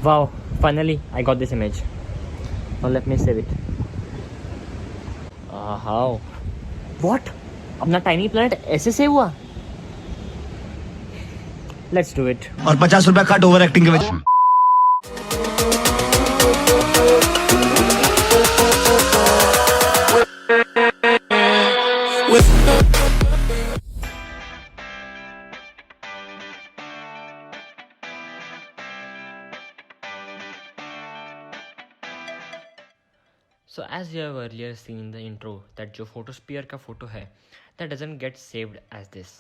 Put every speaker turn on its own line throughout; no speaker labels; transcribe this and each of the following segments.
Wow, finally I got this image. Now let me save it. How? What? अपना tiny planet ऐसे save हुआ? Let's do it.
और 50 रुपया cut over acting के वजह
So as you have earlier seen in the intro that जो photosphere का photo है that doesn't get saved as this.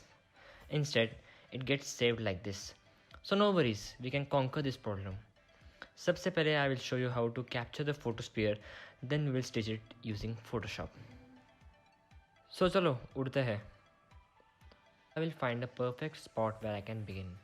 Instead, it gets saved like this. So no worries, we can conquer this problem. सबसे पहले I will show you how to capture the photosphere, then we will stitch it using Photoshop. So चलो उड़ते हैं. I will find a perfect spot where I can begin.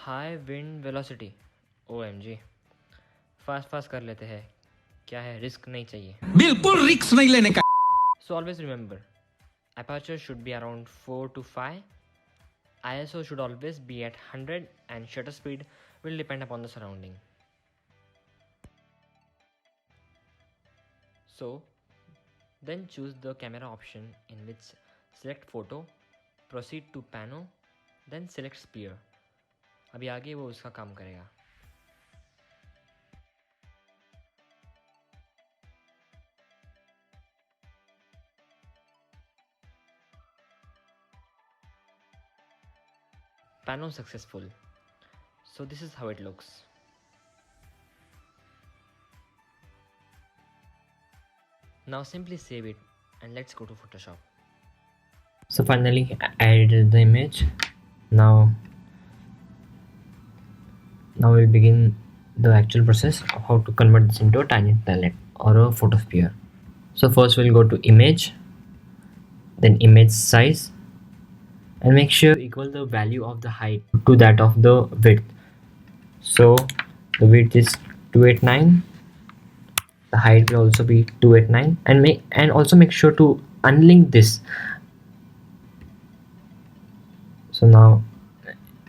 High wind velocity OMG fast कर लेते हैं क्या है risk नहीं चाहिए
बिल्कुल रिस्क नहीं लेने का
so always remember aperture should be around 4 to 5 ISO should always be at 100 and shutter speed will depend upon the surrounding so then choose the camera option in which select photo proceed to pano then select sphere अभी आगे वो उसका काम करेगा Pano successful. So this is how it looks. Now simply save it and let's go to Photoshop. So finally I edited the image. Now we'll begin the actual process of how to convert this into a tiny planet or a photosphere. So first we'll go to image, then image size, and make sure equal the value of the height to that of the width. So the width is 289, the height will also be 289, and also make sure to unlink this. So now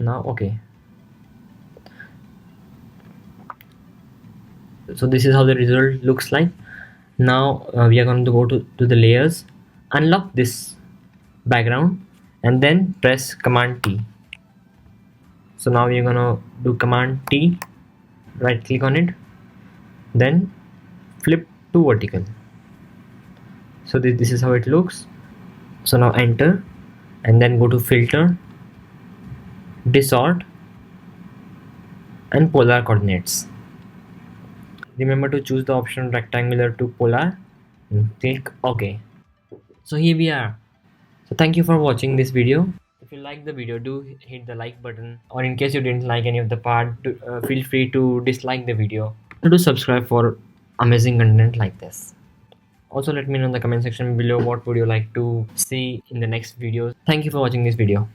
okay. So this is how the result looks like. Now we are going to go to the layers, unlock this background and then press Command T. So now we're gonna do Command T, right click on it, then flip to vertical. So this is how it looks. So now enter and then go to filter, distort and polar coordinates. Remember to choose the option rectangular to polar and click OK. So here we are. So thank you for watching this video. If you like the video, do hit the like button, or in case you didn't like any of the part, feel free to dislike the video. Do subscribe for amazing content like this. Also let me know in the comment section below what would you like to see in the next videos. Thank you for watching this video.